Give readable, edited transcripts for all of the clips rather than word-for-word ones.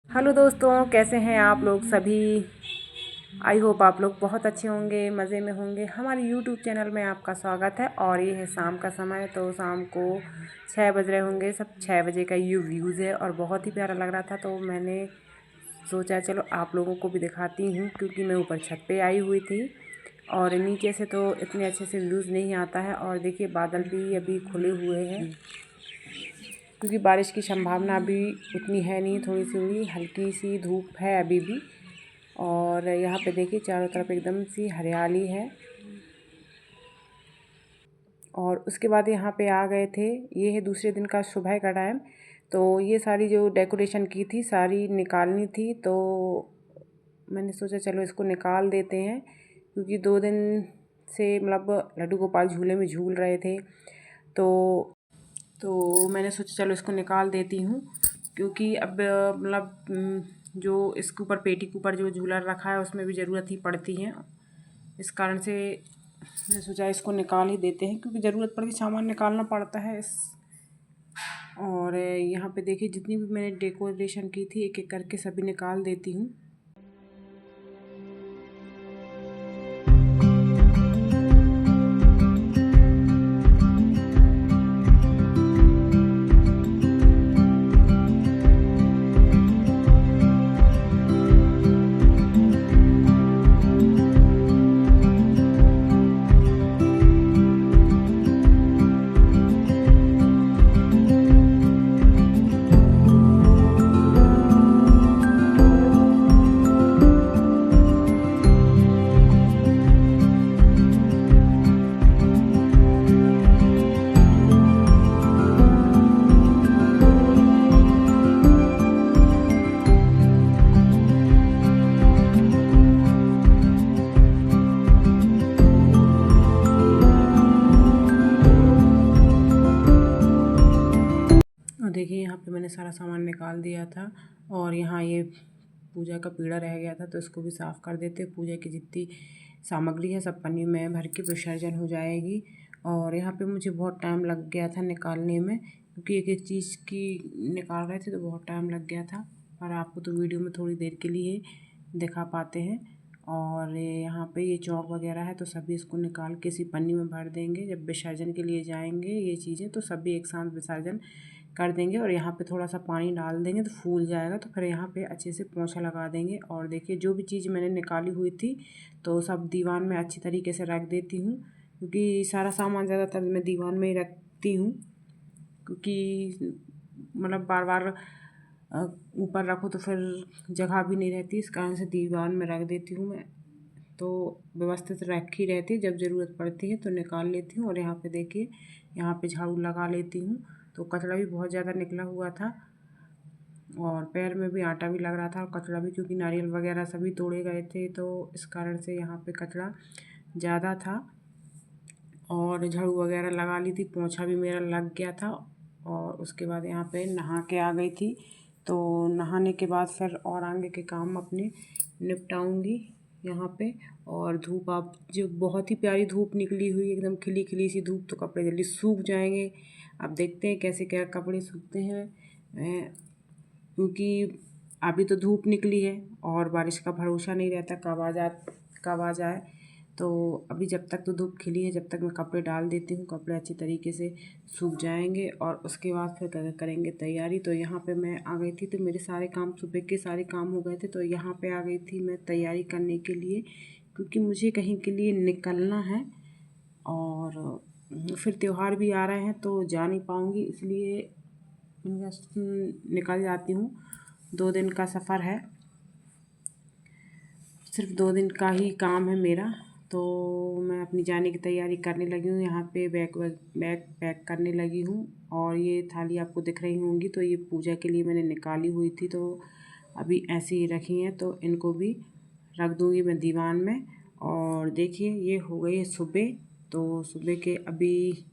Hello दोस्तों, कैसे हैं आप लोग सभी। आई होप आप लोग बहुत अच्छे होंगे, मज़े में होंगे। हमारे यूट्यूब चैनल में आपका स्वागत है। और ये है शाम का समय, तो शाम को 6 बज रहे होंगे, सब 6 बजे का ये व्यूज़ है और बहुत ही प्यारा लग रहा था। तो मैंने सोचा चलो आप लोगों को भी दिखाती हूँ, क्योंकि मैं ऊपर छत पे आई हुई थी और नीचे से तो इतने अच्छे से व्यूज़ नहीं आता है। और देखिए बादल भी अभी खुले हुए हैं, क्योंकि बारिश की संभावना अभी उतनी है नहीं, थोड़ी सी हुई, हल्की सी धूप है अभी भी। और यहाँ पे देखिए चारों तरफ एकदम सी हरियाली है। और उसके बाद यहाँ पे आ गए थे, ये है दूसरे दिन का सुबह का टाइम। तो ये सारी जो डेकोरेशन की थी सारी निकालनी थी, तो मैंने सोचा चलो इसको निकाल देते हैं, क्योंकि 2 दिन से मतलब लड्डू गोपाल झूले में झूल रहे थे। तो मैंने सोचा चलो इसको निकाल देती हूँ, क्योंकि अब मतलब जो इसके ऊपर पेटी के ऊपर जो झूला रखा है उसमें भी ज़रूरत ही पड़ती है। इस कारण से मैंने सोचा इसको निकाल ही देते हैं, क्योंकि ज़रूरत पड़ती सामान निकालना पड़ता है इस। और यहाँ पे देखिए जितनी भी मैंने डेकोरेशन की थी एक एक करके सभी निकाल देती हूँ। और देखिए यहाँ पे मैंने सारा सामान निकाल दिया था। और यहाँ ये पूजा का पीड़ा रह गया था, तो इसको भी साफ़ कर देते। पूजा की जितनी सामग्री है सब पन्नी में भर के विसर्जन हो जाएगी। और यहाँ पे मुझे बहुत टाइम लग गया था निकालने में, क्योंकि एक एक चीज़ की निकाल रहे थे तो बहुत टाइम लग गया था। और आपको तो वीडियो में थोड़ी देर के लिए दिखा पाते हैं। और यहाँ पे ये चौक वगैरह है, तो सभी इसको निकाल के इसी पन्नी में भर देंगे। जब विसर्जन के लिए जाएंगे ये चीज़ें, तो सभी एक साथ विसर्जन कर देंगे। और यहाँ पे थोड़ा सा पानी डाल देंगे तो फूल जाएगा, तो फिर यहाँ पे अच्छे से पोंछा लगा देंगे। और देखिए जो भी चीज़ मैंने निकाली हुई थी तो सब दीवान में अच्छी तरीके से रख देती हूँ, क्योंकि सारा सामान ज़्यादातर मैं दीवान में ही रखती हूँ। क्योंकि मतलब बार बार ऊपर रखो तो फिर जगह भी नहीं रहती, इस कारण से दीवान में रख देती हूँ मैं। तो व्यवस्थित रखी रहती है, जब ज़रूरत पड़ती है तो निकाल लेती हूँ। और यहाँ पे देखिए यहाँ पे झाड़ू लगा लेती हूँ। तो कचरा भी बहुत ज़्यादा निकला हुआ था और पैर में भी आटा भी लग रहा था, और कचरा भी, क्योंकि नारियल वगैरह सभी तोड़े गए थे, तो इस कारण से यहाँ पे कचरा ज़्यादा था। और झाड़ू वगैरह लगा ली थी, पोंछा भी मेरा लग गया था। और उसके बाद यहाँ पे नहा के आ गई थी। तो नहाने के बाद फिर और आगे के काम अपने निपटाऊंगी यहाँ पे। और धूप आप जो बहुत ही प्यारी धूप निकली हुई, एकदम खिली खिली सी धूप, तो कपड़े जल्दी सूख जाएंगे। अब देखते हैं कैसे क्या कपड़े सूखते हैं, क्योंकि अभी तो धूप निकली है और बारिश का भरोसा नहीं रहता कब आ जाए। तो अभी जब तक तो धूप खिली है, जब तक मैं कपड़े डाल देती हूँ, कपड़े अच्छी तरीके से सूख जाएंगे और उसके बाद फिर करेंगे तैयारी। तो यहाँ पे मैं आ गई थी, तो मेरे सारे काम सुबह के सारे काम हो गए थे। तो यहाँ पे आ गई थी मैं तैयारी करने के लिए, क्योंकि मुझे कहीं के लिए निकलना है। और फिर त्यौहार भी आ रहे हैं तो जा नहीं पाऊँगी, इसलिए निकल जाती हूँ। 2 दिन का सफ़र है, सिर्फ 2 दिन का ही काम है मेरा। तो मैं अपनी जाने की तैयारी करने लगी हूँ। यहाँ पे बैग पैक करने लगी हूँ। और ये थाली आपको दिख रही होंगी, तो ये पूजा के लिए मैंने निकाली हुई थी, तो अभी ऐसे ही रखी हैं, तो इनको भी रख दूँगी मैं दीवान में। और देखिए ये हो गई है सुबह। तो सुबह के अभी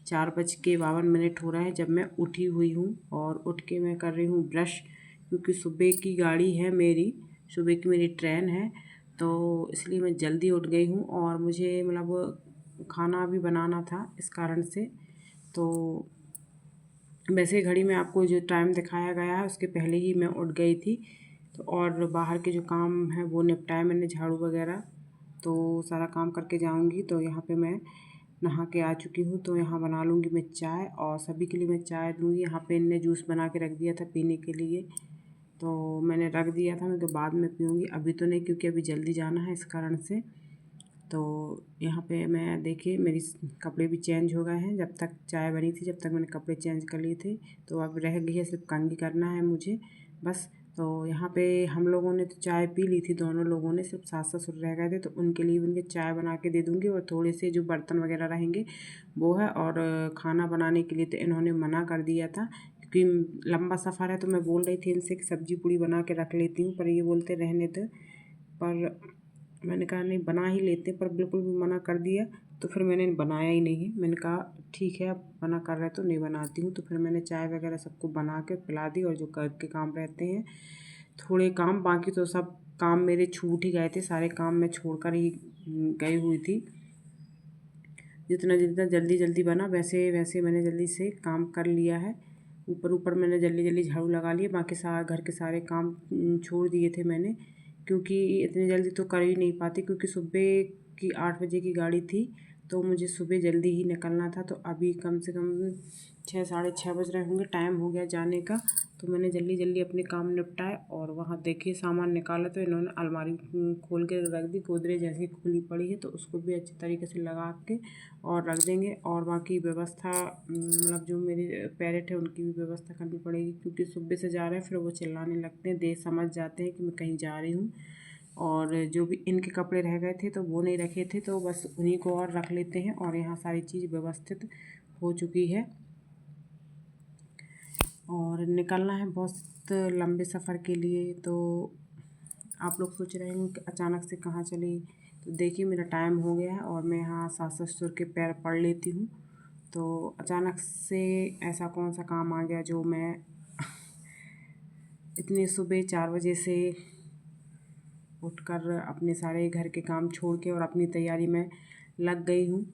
4:52 हो रहा है जब मैं उठी हुई हूँ। और उठ के मैं कर रही हूँ ब्रश, क्योंकि सुबह की गाड़ी है मेरी, सुबह की मेरी ट्रेन है, तो इसलिए मैं जल्दी उठ गई हूँ। और मुझे मतलब खाना भी बनाना था, इस कारण से। तो वैसे घड़ी में आपको जो टाइम दिखाया गया है उसके पहले ही मैं उठ गई थी, तो और बाहर के जो काम है वो निपटाए मैंने, झाड़ू वगैरह, तो सारा काम करके जाऊंगी। तो यहाँ पे मैं नहा के आ चुकी हूँ। तो यहाँ बना लूँगी मैं चाय और सभी के लिए मैं चाय लूँगी। यहाँ पे इनने जूस बना के रख दिया था पीने के लिए, तो मैंने रख दिया था, मैं तो बाद में पीऊँगी, अभी तो नहीं, क्योंकि अभी जल्दी जाना है इस कारण से। तो यहाँ पे मैं देखिए मेरी कपड़े भी चेंज हो गए हैं, जब तक चाय बनी थी जब तक मैंने कपड़े चेंज कर लिए थे। तो अब रह गई है सिर्फ कंघी करना है मुझे बस। तो यहाँ पे हम लोगों ने तो चाय पी ली थी, दोनों लोगों ने, सिर्फ सास ससुर रह गए थे, तो उनके लिए उनके चाय बना के दे दूँगी। और थोड़े से जो बर्तन वगैरह रहेंगे वो है। और खाना बनाने के लिए तो इन्होंने मना कर दिया था, क्योंकि लंबा सफ़र है। तो मैं बोल रही थी इनसे कि सब्जी पूड़ी बना के रख लेती हूँ, पर ये बोलते रहने दो। पर मैंने कहा नहीं, बना ही लेते, पर बिल्कुल भी मना कर दिया। तो फिर मैंने बनाया ही नहीं है। मैंने कहा ठीक है, अब मना कर रहे तो नहीं बनाती हूँ। तो फिर मैंने चाय वगैरह सबको बना के पिला दी। और जो घर के काम रहते हैं थोड़े काम, बाकी तो सब काम मेरे छूट ही गए थे, सारे काम मैं छोड़ कर ही गई हुई थी। जितना जितना जल्दी जल्दी बना वैसे वैसे मैंने जल्दी से काम कर लिया है। ऊपर ऊपर मैंने जल्दी जल्दी झाड़ू लगा लिया, बाकी सारा घर के सारे काम छोड़ दिए थे मैंने, क्योंकि इतनी जल्दी तो कर ही नहीं पाती, क्योंकि सुबह की 8 बजे की गाड़ी थी, तो मुझे सुबह जल्दी ही निकलना था। तो अभी कम से कम 6 साढ़े 6 बज रहे होंगे, टाइम हो गया जाने का। तो मैंने जल्दी जल्दी अपने काम निपटाए। और वहाँ देखिए सामान निकाला, तो इन्होंने अलमारी खोल के रख दी, गोदरेज जैसी खुली पड़ी है, तो उसको भी अच्छी तरीके से लगा के और रख देंगे। और बाकी व्यवस्था मतलब जो मेरे पेरेंट है उनकी भी व्यवस्था करनी पड़ेगी, क्योंकि सुबह से जा रहे हैं, फिर वो चिल्लाने लगते हैं, देख समझ जाते हैं कि मैं कहीं जा रही हूँ। और जो भी इनके कपड़े रह गए थे तो वो नहीं रखे थे, तो बस उन्हीं को और रख लेते हैं। और यहाँ सारी चीज़ व्यवस्थित हो चुकी है। और निकलना है बहुत लंबे सफ़र के लिए। तो आप लोग सोच रहे होंगे कि अचानक से कहाँ चली। तो देखिए मेरा टाइम हो गया है और मैं यहाँ सास ससुर के पैर पड़ लेती हूँ। तो अचानक से ऐसा कौन सा काम आ गया जो मैं इतनी सुबह 4 बजे से उठकर अपने सारे घर के काम छोड़ के और अपनी तैयारी में लग गई हूँ।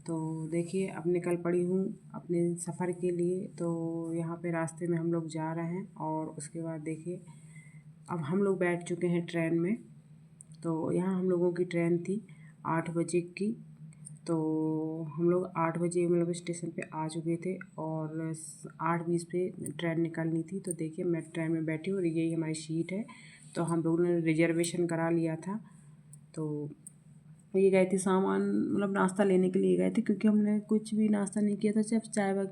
तो देखिए अब निकल पड़ी हूँ अपने सफ़र के लिए। तो यहाँ पे रास्ते में हम लोग जा रहे हैं। और उसके बाद देखिए अब हम लोग बैठ चुके हैं ट्रेन में। तो यहाँ हम लोगों की ट्रेन थी 8 बजे की। तो हम लोग 8 बजे मतलब स्टेशन पे आ चुके थे और 8:20 पे ट्रेन निकलनी थी। तो देखिए मैं ट्रेन में बैठी हूँ और यही हमारी सीट है। तो हम लोगों ने रिजर्वेशन करा लिया था। तो ये गए थे सामान मतलब नाश्ता लेने के लिए गए थे, क्योंकि हमने कुछ भी नाश्ता नहीं किया था, सिर्फ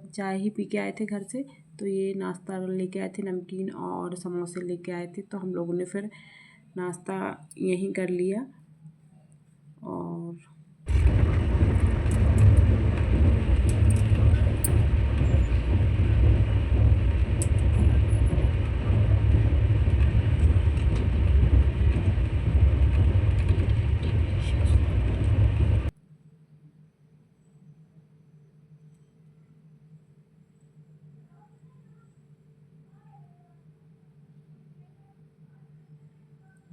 चाय ही पी के आए थे घर से। तो ये नाश्ता लेके आए थे, नमकीन और समोसे लेके आए थे। तो हम लोगों ने फिर नाश्ता यहीं कर लिया।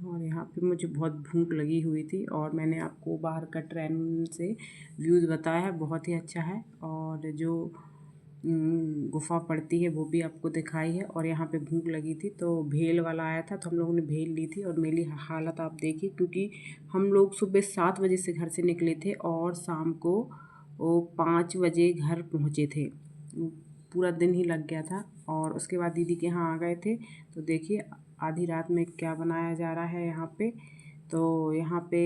और यहाँ पे मुझे बहुत भूख लगी हुई थी और मैंने आपको बाहर का ट्रेन से व्यूज़ बताया है, बहुत ही अच्छा है। और जो गुफ़ा पड़ती है वो भी आपको दिखाई है। और यहाँ पे भूख लगी थी तो भेल वाला आया था, तो हम लोगों ने भेल ली थी। और मेरी हालत आप देखिए, क्योंकि हम लोग सुबह 7 बजे से घर से निकले थे और शाम को 5 बजे घर पहुँचे थे। पूरा दिन ही लग गया था। और उसके बाद दीदी के यहाँ आ गए थे। तो देखिए आधी रात में क्या बनाया जा रहा है यहाँ पे। तो यहाँ पे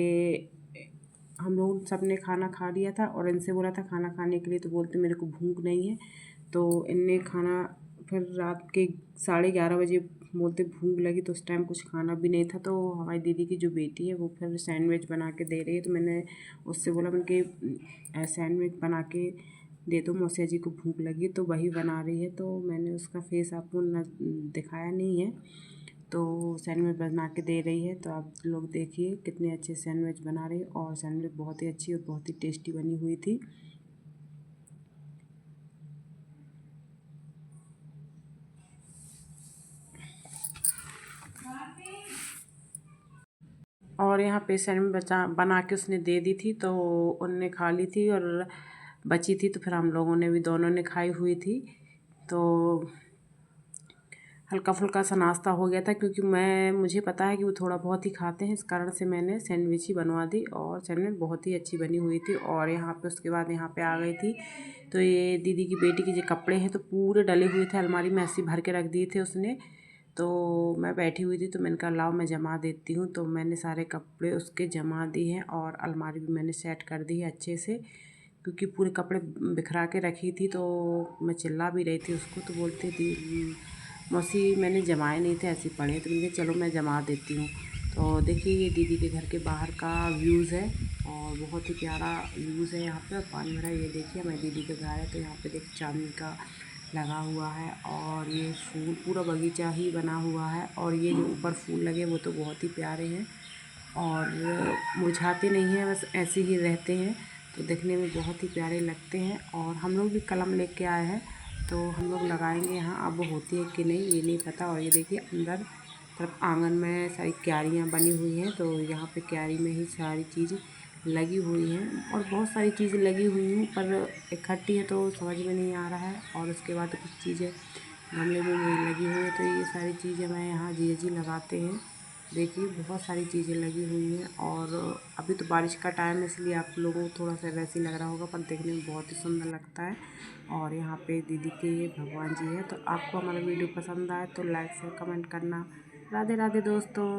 हम लोग सब ने खाना खा लिया था और इनसे बोला था खाना खाने के लिए, तो बोलते मेरे को भूख नहीं है। तो इनने खाना फिर रात के 11:30 बजे बोलते भूख लगी, तो उस टाइम कुछ खाना भी नहीं था। तो हमारी दीदी की जो बेटी है वो फिर सैंडविच बना के दे रही है। तो मैंने उससे बोला मैंने कि सैंडविच बना के दे दो, मौसिया जी को भूख लगी, तो वही बना रही है। तो मैंने उसका फेस आपको दिखाया नहीं है। तो सैंडविच बना के दे रही है। तो आप लोग देखिए कितने अच्छे सैंडविच बना रही है। और सैंडविच बहुत ही अच्छी और बहुत ही टेस्टी बनी हुई थी। और यहाँ पे सैंडविच बना के उसने दे दी थी, तो उनने खा ली थी और बची थी, तो फिर हम लोगों ने भी दोनों ने खाई हुई थी। तो हल्का फुल्का सा नाश्ता हो गया था, क्योंकि मुझे पता है कि वो थोड़ा बहुत ही खाते हैं, इस कारण से मैंने सैंडविच ही बनवा दी और सैंडविच बहुत ही अच्छी बनी हुई थी। और यहाँ पे उसके बाद यहाँ पे आ गई थी, तो ये दीदी की बेटी के जो कपड़े हैं तो पूरे डले हुए थे, अलमारी में ऐसे भर के रख दिए थे उसने। तो मैं बैठी हुई थी तो मैंने कहा लाओ मैं जमा देती हूँ, तो मैंने सारे कपड़े उसके जमा दिए हैं और अलमारी भी मैंने सेट कर दी है अच्छे से, क्योंकि पूरे कपड़े बिखरा के रखी थी। तो मैं चिल्ला भी रही थी उसको, तो बोलती थी मौसी मैंने जमाए नहीं थे, ऐसे पड़े, तो मैंने चलो मैं जमा देती हूँ। तो देखिए ये दीदी के घर के बाहर का व्यूज़ है और बहुत ही प्यारा व्यूज़ है यहाँ पे, और पानी भरा। ये देखिए मैं दीदी के घर है तो यहाँ पे देखिए चांदनी का लगा हुआ है और ये फूल पूरा बगीचा ही बना हुआ है, और ये जो ऊपर फूल लगे वो तो बहुत ही प्यारे हैं और मुरझाते नहीं हैं, बस ऐसे ही रहते हैं, तो देखने में बहुत ही प्यारे लगते हैं। और हम लोग भी कलम लेके आए हैं, तो हम लोग लगाएंगे यहाँ, अब होती है कि नहीं ये नहीं पता। और ये देखिए अंदर तरफ आंगन में सारी क्यारियाँ बनी हुई हैं, तो यहाँ पे क्यारी में ही सारी चीज़ लगी हुई हैं, और बहुत सारी चीज़ें लगी हुई हैं, पर इकट्ठी है तो समझ में नहीं आ रहा है। और उसके बाद कुछ चीज़ें गमले में भी लगी हुई है, तो ये सारी चीज़ें मैं यहाँ जी लगाते हैं। देखिए बहुत सारी चीज़ें लगी हुई हैं, और अभी तो बारिश का टाइम है इसलिए आप लोगों को थोड़ा सा वैसे ही लग रहा होगा, पर देखने में बहुत ही सुंदर लगता है। और यहाँ पे दीदी के ये भगवान जी है। तो आपको हमारा वीडियो पसंद आए तो लाइक शेयर कमेंट करना। राधे राधे दोस्तों।